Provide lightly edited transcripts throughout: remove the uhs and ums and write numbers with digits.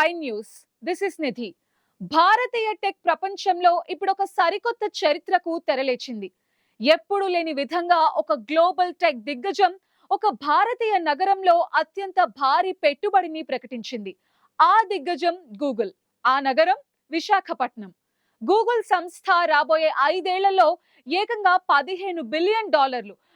I news. This is Nidhi. Bharatiya tech ప్రపంచంలో ఇప్పుడు ఒక సరికొత్త చరిత్రకు తెరలేచింది. ఎప్పుడు లేని విధంగా ఒక గ్లోబల్ టెక్ దిగ్గజం ఒక భారతీయ నగరంలో అత్యంత భారీ పెట్టుబడిని ప్రకటించింది. ఆ దిగ్గజం గూగుల్. ఆ నగరం విశాఖపట్నం. గూగుల్ సంస్థ రాబోయే 5 ఏళ్లలో ఏకంగా $15 బిలియన్,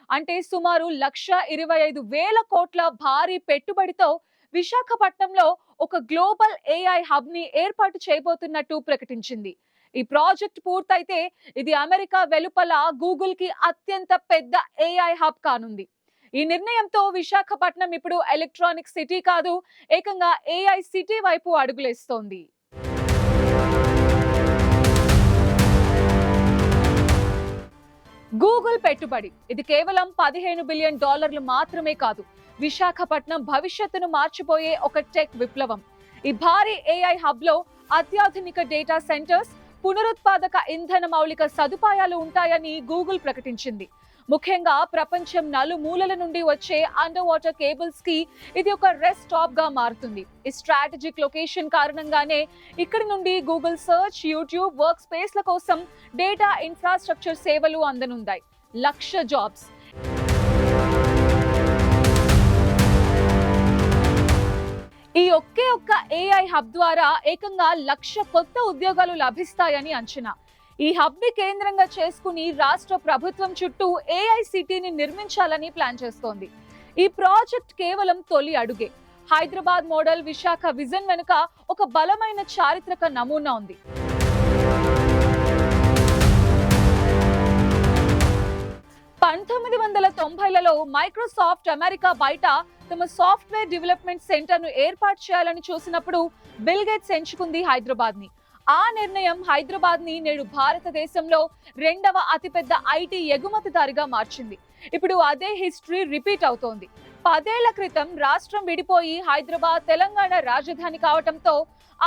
అంటే సుమారు 1,25,000 కోట్ల భారీ పెట్టుబడితో విశాఖపట్నంలో ఒక గ్లోబల్ ఏఐ హబ్ ని ఏర్పాటు చేయబోతున్నట్టు ప్రకటించింది. ఈ ప్రాజెక్ట్ పూర్తయితే ఇది అమెరికా వెలుపల గూగుల్ కి అత్యంత పెద్ద ఏఐ హబ్ కానుంది. ఈ నిర్ణయంతో విశాఖపట్నం ఇప్పుడు ఎలక్ట్రానిక్ సిటీ కాదు, ఏకంగా ఏఐ సిటీ వైపు అడుగులేస్తోంది. గూగుల్ పెట్టుబడి ఇది కేవలం $15 బిలియన్ మాత్రమే కాదు, విశాఖపట్నం భవిష్యత్తును మార్చిపోయే ఒక టెక్ విప్లవం. ఈ భారీ ఏఐ హబ్ లో అత్యాధునిక డేటా సెంటర్స్, పునరుత్పాదక ఇంధన మౌలిక సదుపాయాలు ఉంటాయని గూగుల్ ప్రకటించింది. ముఖ్యంగా ప్రపంచం నలుమూలల నుండి వచ్చే అండర్ వాటర్ కేబుల్స్ కి ఇది ఒక రెస్ట్ స్టాప్ గా మారుతుంది. ఈ స్ట్రాటజిక్ లొకేషన్ కారణంగానే ఇక్కడి నుండి గూగుల్ సర్చ్, యూట్యూబ్, వర్క్ స్పేస్ల కోసం డేటా ఇన్ఫ్రాస్ట్రక్చర్ సేవలు అందనుందాయి. 1,00,000 జాబ్స్. ఈ ఒక్క ఏఐ హబ్ ద్వారా ఏకంగా 1,00,000 కొత్త ఉద్యోగాలు లభిస్తాయని అంచనా. ఈ హబ్ ని కేంద్రంగా చేసుకుని రాష్ట్ర ప్రభుత్వం చుట్టూ ఏఐ సిటీని నిర్మించాలని ప్లాన్ చేస్తోంది. ఈ ప్రాజెక్ట్ కేవలం తొలి అడుగే. హైదరాబాద్ మోడల్ విశాఖ విజన్ వెనుక ఒక బలమైన చారిత్రక నమూనా ఉంది. 1990లలో మైక్రోసాఫ్ట్ అమెరికా బయట తమ సాఫ్ట్వేర్ డెవలప్మెంట్ సెంటర్ ను ఏర్పాటు చేయాలని చూసినప్పుడు బిల్ గేట్స్ ఎంచుకుంది హైదరాబాద్ ని. ఆ నిర్ణయం హైదరాబాద్ ని నేడు భారతదేశంలో 2వ అతిపెద్ద ఐటీ ఎగుమతిదారిగా మార్చింది. ఇప్పుడు అదే హిస్టరీ రిపీట్ అవుతోంది. 10 ఏళ్ల క్రితం రాష్ట్రం విడిపోయి హైదరాబాద్ తెలంగాణ రాజధాని కావడంతో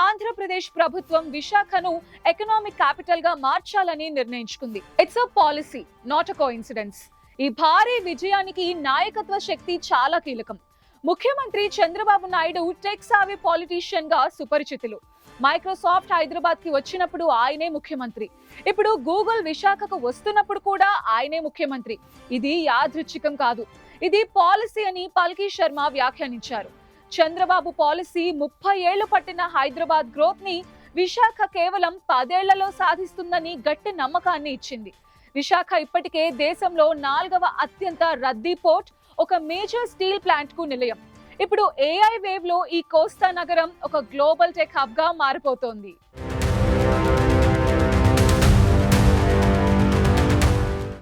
ఆంధ్రప్రదేశ్ ప్రభుత్వం విశాఖను ఎకనామిక్ క్యాపిటల్ గా మార్చాలని నిర్ణయించుకుంది. It's a policy, not a coincidence. ఈ భారీ విజయానికి నాయకత్వ శక్తి చాలా కీలకం. ముఖ్యమంత్రి చంద్రబాబు నాయుడు టెక్ సావి పాలిటీషియన్ గా సుపరిచితులు. మైక్రోసాఫ్ట్ హైదరాబాద్ కి వచ్చినప్పుడు ఆయనే ముఖ్యమంత్రి. ఇప్పుడు గూగుల్ విశాఖకు వస్తున్నప్పుడు కూడా ఆయనే ముఖ్యమంత్రి. ఇది యాదృచ్ఛికం కాదు, ఇది పాలసీ అని పల్కీ శర్మ వ్యాఖ్యానించారు. చంద్రబాబు పాలసీ 30 ఏళ్లు పట్టిన హైదరాబాద్ గ్రోత్ ని విశాఖ కేవలం 10 ఏళ్లలో సాధిస్తుందని గట్టి నమ్మకాన్ని ఇచ్చింది. విశాఖ ఇప్పటికే దేశంలో 4వ అత్యంత రద్దీ పోర్ట్, ఒక మేజర్ స్టీల్ ప్లాంట్ కు నిలయం. ఇప్పుడు ఏఐ వేవ్ లో ఈ కోస్తా నగరం ఒక గ్లోబల్ టెక్ హబ్ గా మారిపోతోంది.